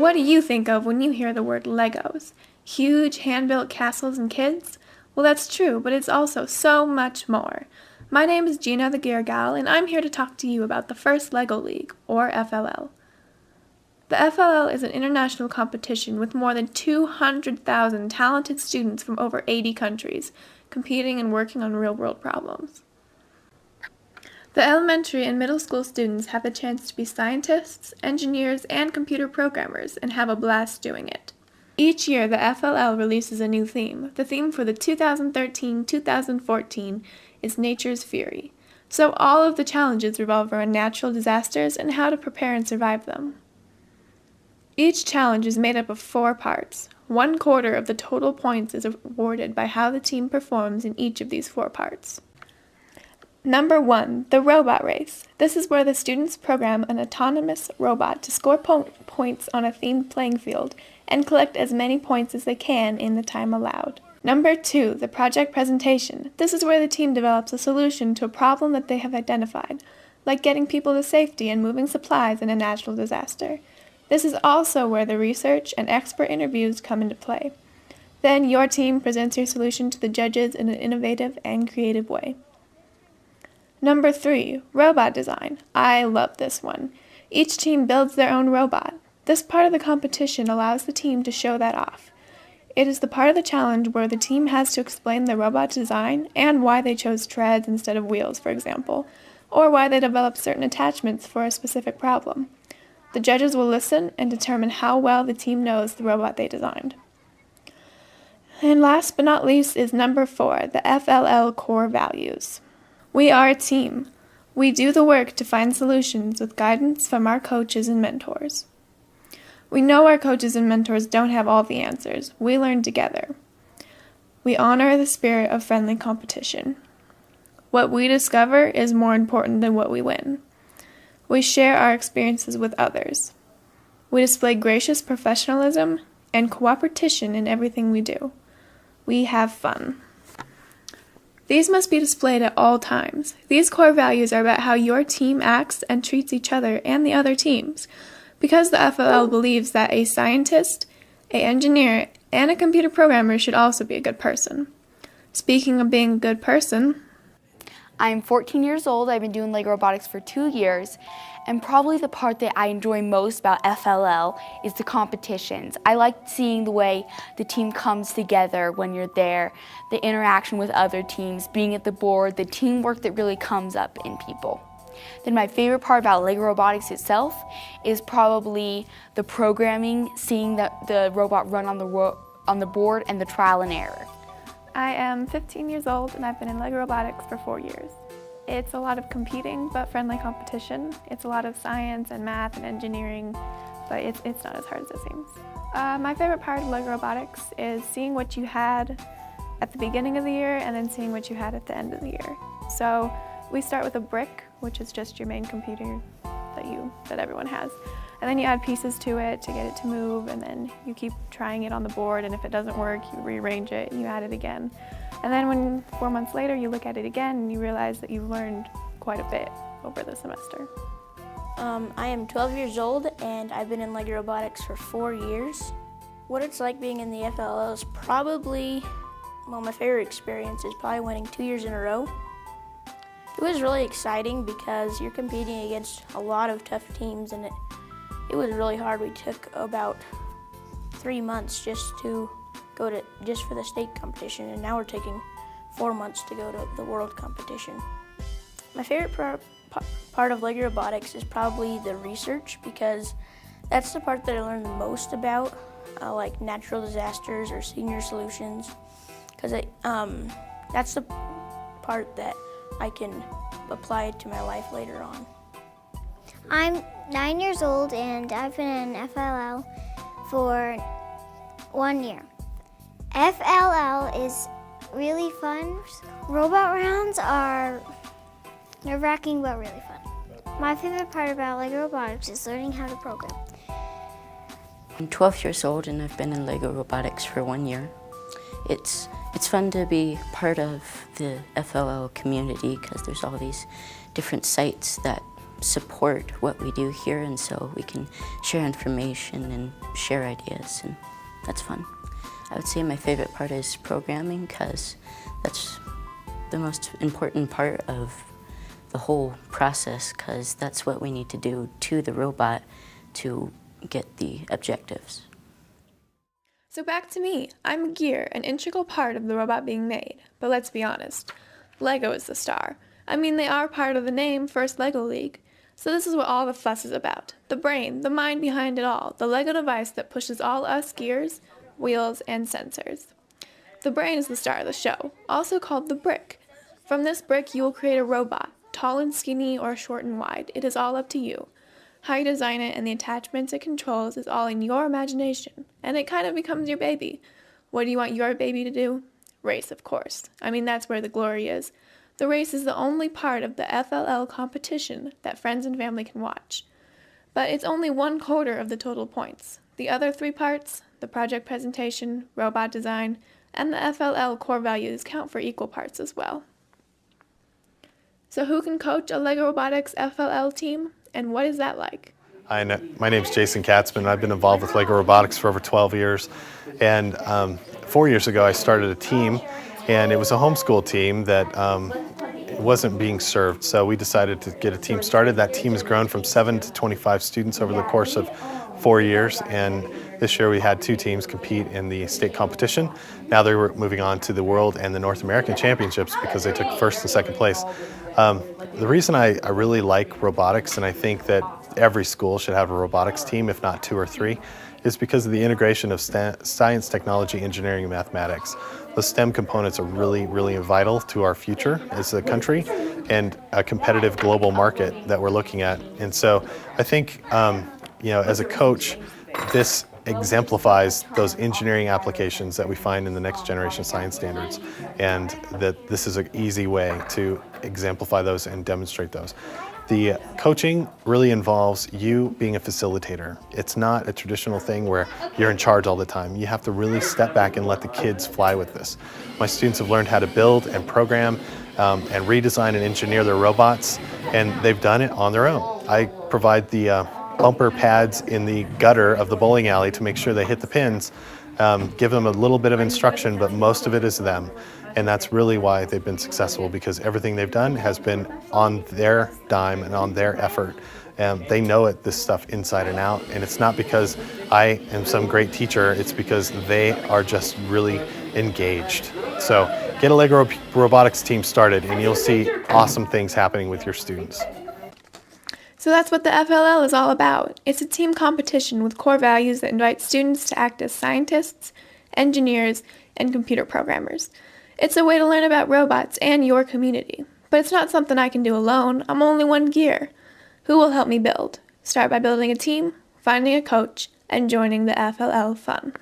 What do you think of when you hear the word Legos? Huge hand-built castles and kids? Well, that's true, but it's also so much more. My name is Gina the Gear Gal, and I'm here to talk to you about the first LEGO League, or FLL. The FLL is an international competition with more than 200,000 talented students from over 80 countries, competing and working on real-world problems. The elementary and middle school students have the chance to be scientists, engineers, and computer programmers and have a blast doing it. Each year, the FLL releases a new theme. The theme for the 2013-2014 is Nature's Fury. So all of the challenges revolve around natural disasters and how to prepare and survive them. Each challenge is made up of 4 parts. 1/4 of the total points is awarded by how the team performs in each of these 4 parts. Number 1, the robot race. This is where the students program an autonomous robot to score points on a themed playing field and collect as many points as they can in the time allowed. Number 2, the project presentation. This is where the team develops a solution to a problem that they have identified, like getting people to safety and moving supplies in a natural disaster. This is also where the research and expert interviews come into play. Then your team presents your solution to the judges in an innovative and creative way. Number 3, robot design. I love this one. Each team builds their own robot. This part of the competition allows the team to show that off. It is the part of the challenge where the team has to explain the robot design and why they chose treads instead of wheels, for example, or why they developed certain attachments for a specific problem. The judges will listen and determine how well the team knows the robot they designed. And last but not least is number 4, the FLL core values. We are a team. We do the work to find solutions with guidance from our coaches and mentors. We know our coaches and mentors don't have all the answers. We learn together. We honor the spirit of friendly competition. What we discover is more important than what we win. We share our experiences with others. We display gracious professionalism and cooperation in everything we do. We have fun. These must be displayed at all times. These core values are about how your team acts and treats each other and the other teams. Because the FLL believes that a scientist, an engineer, and a computer programmer should also be a good person. Speaking of being a good person, I'm 14 years old. I've been doing LEGO robotics for 2 years, and probably the part that I enjoy most about FLL is the competitions. I like seeing the way the team comes together when you're there, the interaction with other teams, being at the board, the teamwork that really comes up in people. Then my favorite part about LEGO robotics itself is probably the programming, seeing the robot run on the board, and the trial and error. I am 15 years old and I've been in LEGO robotics for 4 years. It's a lot of competing but friendly competition. It's a lot of science and math and engineering, but it's not as hard as it seems. My favorite part of LEGO robotics is seeing what you had at the beginning of the year and then seeing what you had at the end of the year. So we start with a brick, which is just your main computer that everyone has. And then you add pieces to it to get it to move, and then you keep trying it on the board, and if it doesn't work, you rearrange it and you add it again. And then when 4 months later you look at it again and you realize that you've learned quite a bit over the semester. I am 12 years old and I've been in LEGO robotics for 4 years. What it's like being in the FLL is probably, my favorite experience is probably winning 2 years in a row. It was really exciting because you're competing against a lot of tough teams, and it was really hard. We took about 3 months just for the state competition, and now we're taking 4 months to go to the world competition. My favorite part of LEGO robotics is probably the research, because that's the part that I learned the most about, like natural disasters or senior solutions, because that's the part that I can apply to my life later on. I'm 9 years old and I've been in FLL for 1 year. FLL is really fun. Robot rounds are nerve-wracking but really fun. My favorite part about LEGO robotics is learning how to program. I'm 12 years old and I've been in LEGO robotics for 1 year. It's fun to be part of the FLL community because there's all these different sites that support what we do here, and so we can share information and share ideas, and that's fun. I would say my favorite part is programming, because that's the most important part of the whole process, because that's what we need to do to the robot to get the objectives. So back to me. I'm a gear, an integral part of the robot being made. But let's be honest, Lego is the star. I mean, they are part of the name First Lego League. So this is what all the fuss is about. The brain, the mind behind it all, the Lego device that pushes all us gears, wheels, and sensors. The brain is the star of the show, also called the brick. From this brick, you will create a robot, tall and skinny or short and wide. It is all up to you. How you design it and the attachments it controls is all in your imagination, and it kind of becomes your baby. What do you want your baby to do? Race, of course. I mean, that's where the glory is. The race is the only part of the FLL competition that friends and family can watch. But it's only 1/4 of the total points. The other 3 parts, the project presentation, robot design, and the FLL core values count for equal parts as well. So who can coach a LEGO Robotics FLL team? And what is that like? Hi, my name is Jason Katzman. I've been involved with LEGO Robotics for over 12 years. And 4 years ago, I started a team, and it was a homeschool team that wasn't being served. So we decided to get a team started. That team has grown from 7 to 25 students over the course of 4 years. And this year we had 2 teams compete in the state competition. Now they were moving on to the World and the North American Championships because they took first and second place. The reason I really like robotics, and I think that every school should have a robotics team, if not 2 or 3, is because of the integration of science, technology, engineering, and mathematics. The STEM components are really, really vital to our future as a country and a competitive global market that we're looking at. And so I think, as a coach, this exemplifies those engineering applications that we find in the next generation science standards, and that this is an easy way to exemplify those and demonstrate those. The coaching really involves you being a facilitator. It's not a traditional thing where you're in charge all the time. You have to really step back and let the kids fly with this. My students have learned how to build and program and redesign and engineer their robots, and they've done it on their own. I provide the bumper pads in the gutter of the bowling alley to make sure they hit the pins, give them a little bit of instruction, but most of it is them. And that's really why they've been successful, because everything they've done has been on their dime and on their effort. They know this stuff inside and out, and it's not because I am some great teacher, it's because they are just really engaged. So get a LEGO Robotics team started and you'll see awesome things happening with your students. So that's what the FLL is all about. It's a team competition with core values that invite students to act as scientists, engineers, and computer programmers. It's a way to learn about robots and your community. But it's not something I can do alone. I'm only one gear. Who will help me build? Start by building a team, finding a coach, and joining the FLL fun.